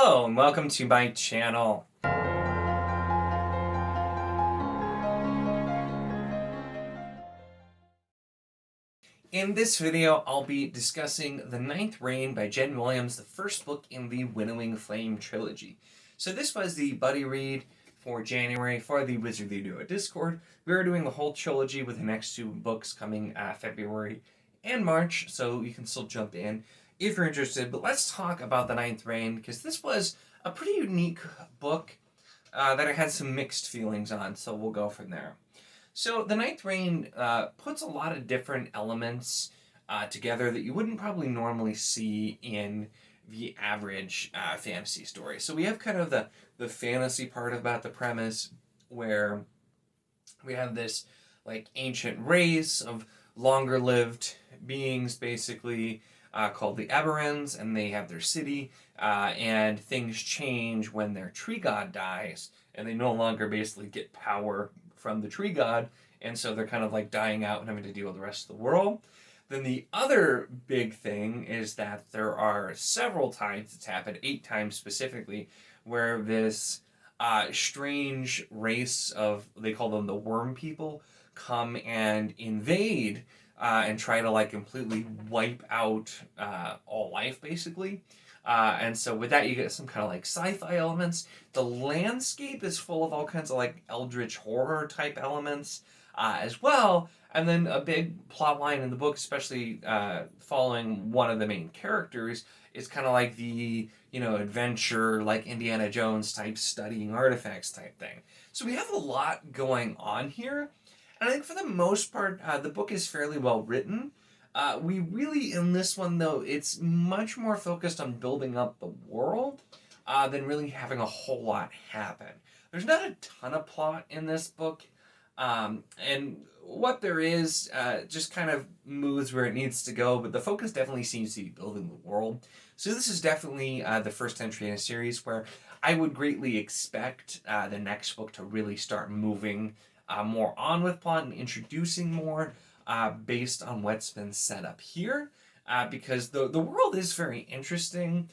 Hello and welcome to my channel. In this video, I'll be discussing The Ninth Reign by Jen Williams, the first book in the Winnowing Flame trilogy. So this was the buddy read for January for the Wizardly Duo Discord. We are doing the whole trilogy with the next two books coming February and March, so you can still jump in if you're interested. But let's talk about The Ninth Reign, because this was a pretty unique book that I had some mixed feelings on, so we'll go from there. So The Ninth Reign puts a lot of different elements together that you wouldn't probably normally see in the average fantasy story. So we have kind of the fantasy part about the premise, where we have this like ancient race of longer lived beings, basically called the Eberons, and they have their city, and things change when their tree god dies, and they no longer basically get power from the tree god, and so they're kind of like dying out and having to deal with the rest of the world. Then the other big thing is that there are several times, it's happened 8 times specifically, where this strange race of, they call them the worm people, come and invade and try to like completely wipe out all life, basically. And so with that, you get some kind of like sci-fi elements. The landscape is full of all kinds of like eldritch horror type elements as well. And then a big plot line in the book, especially following one of the main characters, is kind of like the, adventure, like Indiana Jones type studying artifacts type thing. So we have a lot going on here. And I think for the most part, the book is fairly well written. We really, in this one though, it's much more focused on building up the world than really having a whole lot happen. There's not a ton of plot in this book, and what there is just kind of moves where it needs to go, but the focus definitely seems to be building the world. So this is definitely the first entry in a series where I would greatly expect the next book to really start moving more on with plot and introducing more based on what's been set up here, because the world is very interesting.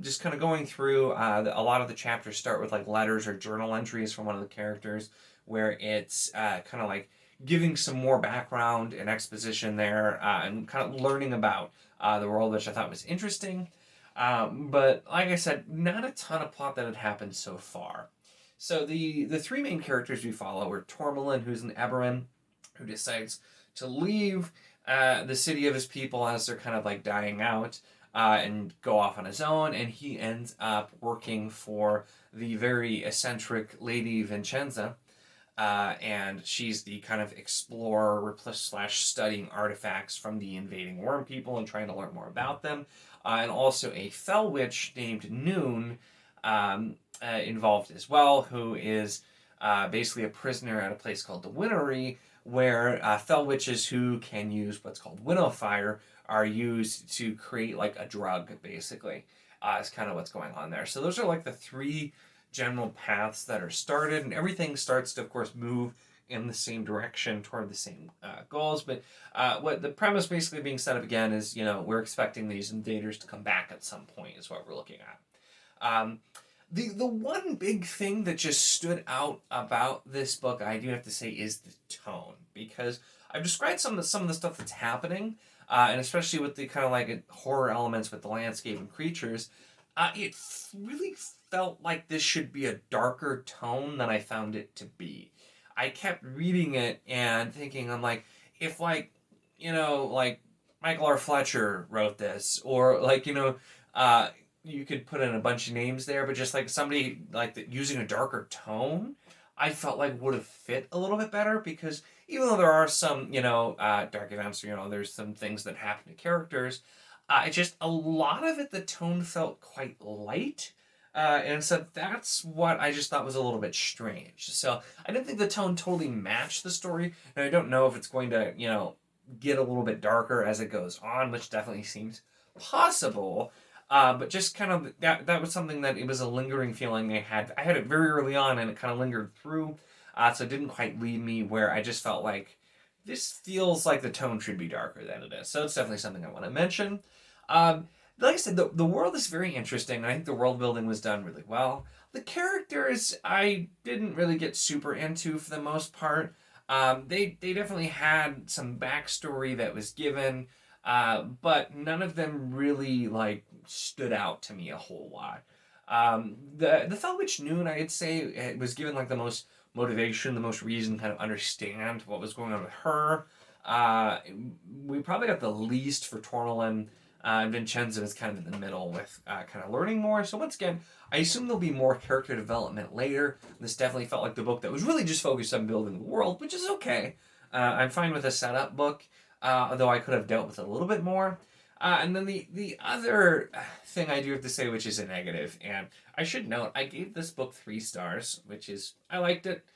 Just kind of going through, a lot of the chapters start with like letters or journal entries from one of the characters, where it's kind of like giving some more background and exposition there, and kind of learning about the world, which I thought was interesting. But like I said, not a ton of plot that had happened so far. So the 3 main characters we follow are Tormolin, who's an Eberron, who decides to leave the city of his people as they're kind of like dying out, and go off on his own, and he ends up working for the very eccentric Lady Vincenza, and she's the kind of explorer / studying artifacts from the invading worm people and trying to learn more about them, and also a fell witch named Noon involved as well, who is basically a prisoner at a place called the Winnowy, where fell witches who can use what's called winnow fire are used to create like a drug, basically. Is kind of what's going on there. So those are like the 3 general paths that are started, and everything starts to, of course, move in the same direction toward the same goals. But what the premise basically being set up again is, we're expecting these invaders to come back at some point is what we're looking at. The one big thing that just stood out about this book, I do have to say, is the tone, because I've described some of the stuff that's happening, and especially with the kind of like horror elements with the landscape and creatures, it really felt like this should be a darker tone than I found it to be. I kept reading it and thinking, I'm like, if like, like Michael R. Fletcher wrote this, or like, you could put in a bunch of names there, but just like somebody like using a darker tone, I felt like would have fit a little bit better, because even though there are some, dark events, there's some things that happen to characters, it just, a lot of it, the tone felt quite light. And so that's what I just thought was a little bit strange. So I didn't think the tone totally matched the story, and I don't know if it's going to, get a little bit darker as it goes on, which definitely seems possible. But just kind of, that was something that it was a lingering feeling I had. I had it very early on, and it kind of lingered through, so it didn't quite leave me where I just felt like, this feels like the tone should be darker than it is. So it's definitely something I want to mention. like I said, the world is very interesting. I think the world building was done really well. The characters I didn't really get super into for the most part. They definitely had some backstory that was given, but none of them really like stood out to me a whole lot. The Fell Witch Noon, I'd say, it was given like the most motivation, the most reason to kind of understand what was going on with her. Uh, we probably got the least for Tourmaline. Vincenzo is kind of in the middle with kind of learning more. So once again, I assume there'll be more character development later. This definitely felt like the book that was really just focused on building the world, which is okay. I'm fine with a setup book, although I could have dealt with it a little bit more. And then the other thing I do have to say, which is a negative, and I should note, I gave this book 3 stars, which is, I liked it.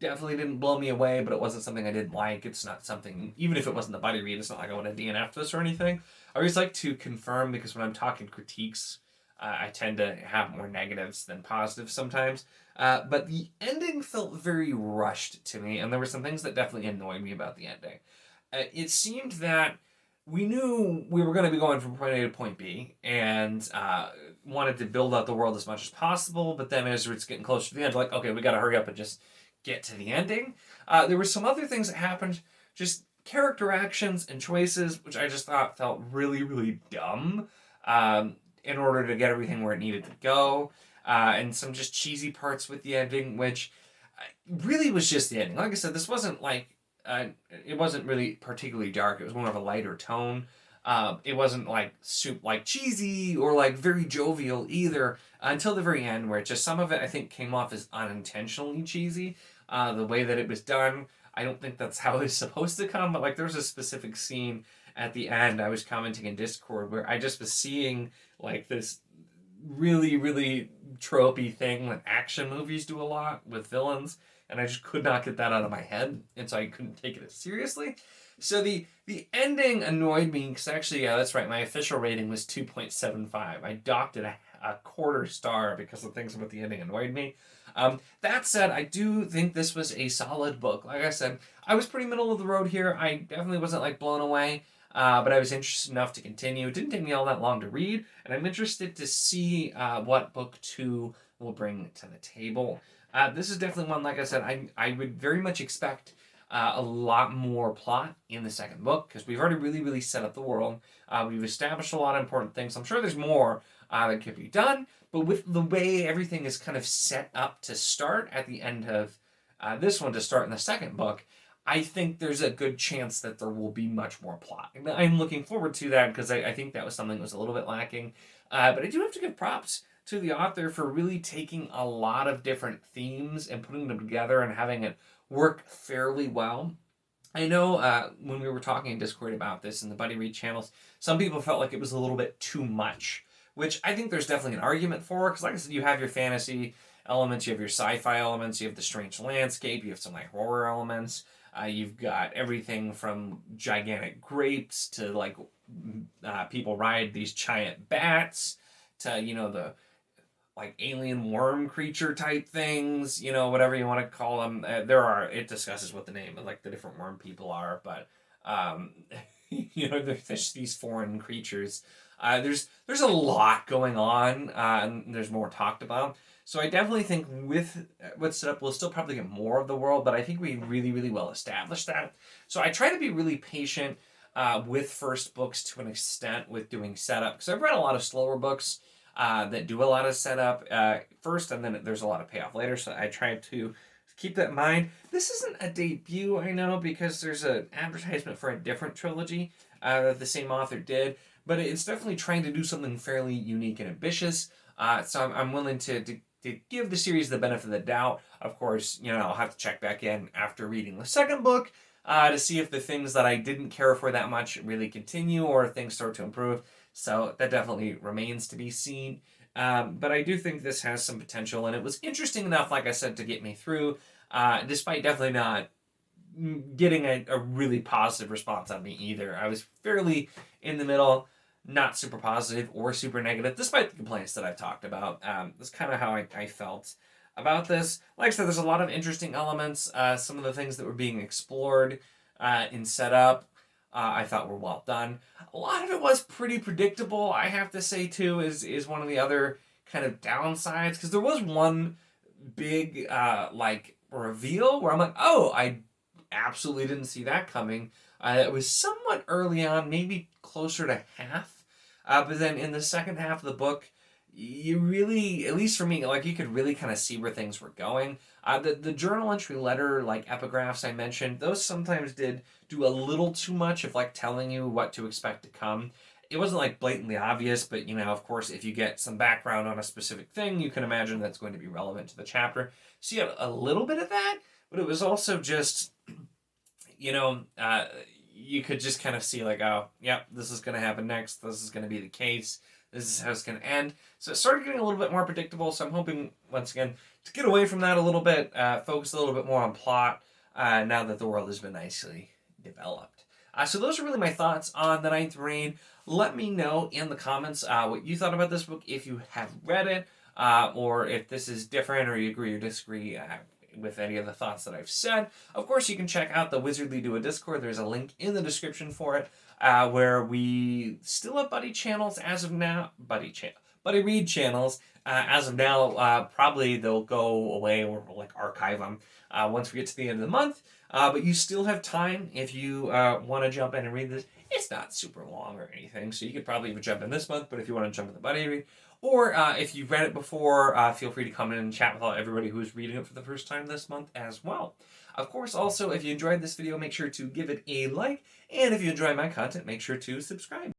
Definitely didn't blow me away, but it wasn't something I didn't like. It's not something, even if it wasn't the buddy read, it's not like I want to DNF this or anything. I always like to confirm, because when I'm talking critiques, I tend to have more negatives than positives sometimes. But the ending felt very rushed to me, and there were some things that definitely annoyed me about the ending. It seemed that we knew we were going to be going from point A to point B, and wanted to build out the world as much as possible, but then as it's getting closer to the end, like, okay, we got to hurry up and just get to the ending. There were some other things that happened, just character actions and choices, which I just thought felt really, really dumb, in order to get everything where it needed to go, and some just cheesy parts with the ending, which really was just the ending. Like I said, this wasn't like, it wasn't really particularly dark. It was more of a lighter tone. It wasn't like cheesy or like very jovial either, until the very end, where just some of it I think came off as unintentionally cheesy. The way that it was done, I don't think that's how it's supposed to come, but like there's a specific scene at the end, I was commenting in Discord, where I just was seeing like this really, really tropey thing that action movies do a lot with villains, and I just could not get that out of my head, and so I couldn't take it as seriously. So the ending annoyed me, because actually, yeah, that's right, my official rating was 2.75. I docked it a quarter star because the things about the ending annoyed me. That said, I do think this was a solid book. Like I said, I was pretty middle of the road here. I definitely wasn't like blown away, but I was interested enough to continue. It didn't take me all that long to read, and I'm interested to see what book 2 will bring to the table. This is definitely one, like I said, I would very much expect a lot more plot in the second book, because we've already really, really set up the world. We've established a lot of important things. I'm sure there's more that could be done, but with the way everything is kind of set up to start at the end of this one to start in the second book, I think there's a good chance that there will be much more plot. And I'm looking forward to that, because I think that was something that was a little bit lacking. But I do have to give props to the author for really taking a lot of different themes and putting them together and having it work fairly well. I know when we were talking in Discord about this in the Buddy Read channels, some people felt like it was a little bit too much, which I think there's definitely an argument for, because like I said, you have your fantasy elements, you have your sci-fi elements, you have the strange landscape, you have some like horror elements, you've got everything from gigantic grapes to like people ride these giant bats to, you know, the like alien worm creature type things, you know, whatever you want to call them. It discusses what the name of like the different worm people are, but you know, there's these foreign creatures. There's a lot going on, and there's more talked about. So I definitely think with what's set up, we'll still probably get more of the world, but I think we really, really well established that. So I try to be really patient with first books to an extent with doing setup, because I've read a lot of slower books that do a lot of setup first, and then there's a lot of payoff later. So I try to keep that in mind. This isn't a debut, I know, because there's an advertisement for a different trilogy that the same author did, but it's definitely trying to do something fairly unique and ambitious. So I'm willing to give the series the benefit of the doubt. Of course, you know, I'll have to check back in after reading the second book to see if the things that I didn't care for that much really continue or if things start to improve. So that definitely remains to be seen. But I do think this has some potential, and it was interesting enough, like I said, to get me through, despite definitely not getting a really positive response on me either. I was fairly in the middle, not super positive or super negative, despite the complaints that I've talked about. That's kind of how I felt about this. Like I said, there's a lot of interesting elements. Some of the things that were being explored in setup, I thought were well done. A lot of it was pretty predictable, I have to say, too, is one of the other kind of downsides, because there was one big, like, reveal where I'm like, oh, I absolutely didn't see that coming. It was somewhat early on, maybe closer to half, but then in the second half of the book, you really, at least for me, like, you could really kind of see where things were going. The journal entry letter, like, epigraphs I mentioned, those sometimes did do a little too much of, like, telling you what to expect to come. It wasn't, like, blatantly obvious, but, you know, of course, if you get some background on a specific thing, you can imagine that's going to be relevant to the chapter. So you had a little bit of that, but it was also just, you know, you could just kind of see, like, oh, yep, this is going to happen next. This is going to be the case. This is how it's going to end. So it started getting a little bit more predictable. So I'm hoping, once again, to get away from that a little bit, focus a little bit more on plot now that the world has been nicely developed. So those are really my thoughts on the Ninth Reign. Let me know in the comments what you thought about this book, if you have read it, or if this is different, or you agree or disagree with any of the thoughts that I've said. Of course, you can check out the Wizardly Duo Discord. There's a link in the description for it, where we still have buddy channels as of now. Buddy read channels as of now. Probably they'll go away, or we'll, like, archive them once we get to the end of the month. But you still have time if you want to jump in and read this. It's not super long or anything, so you could probably even jump in this month. But if you want to jump in the buddy read, or if you've read it before, feel free to come in and chat with everybody who's reading it for the first time this month as well. Of course, also, if you enjoyed this video, make sure to give it a like. And if you enjoy my content, make sure to subscribe.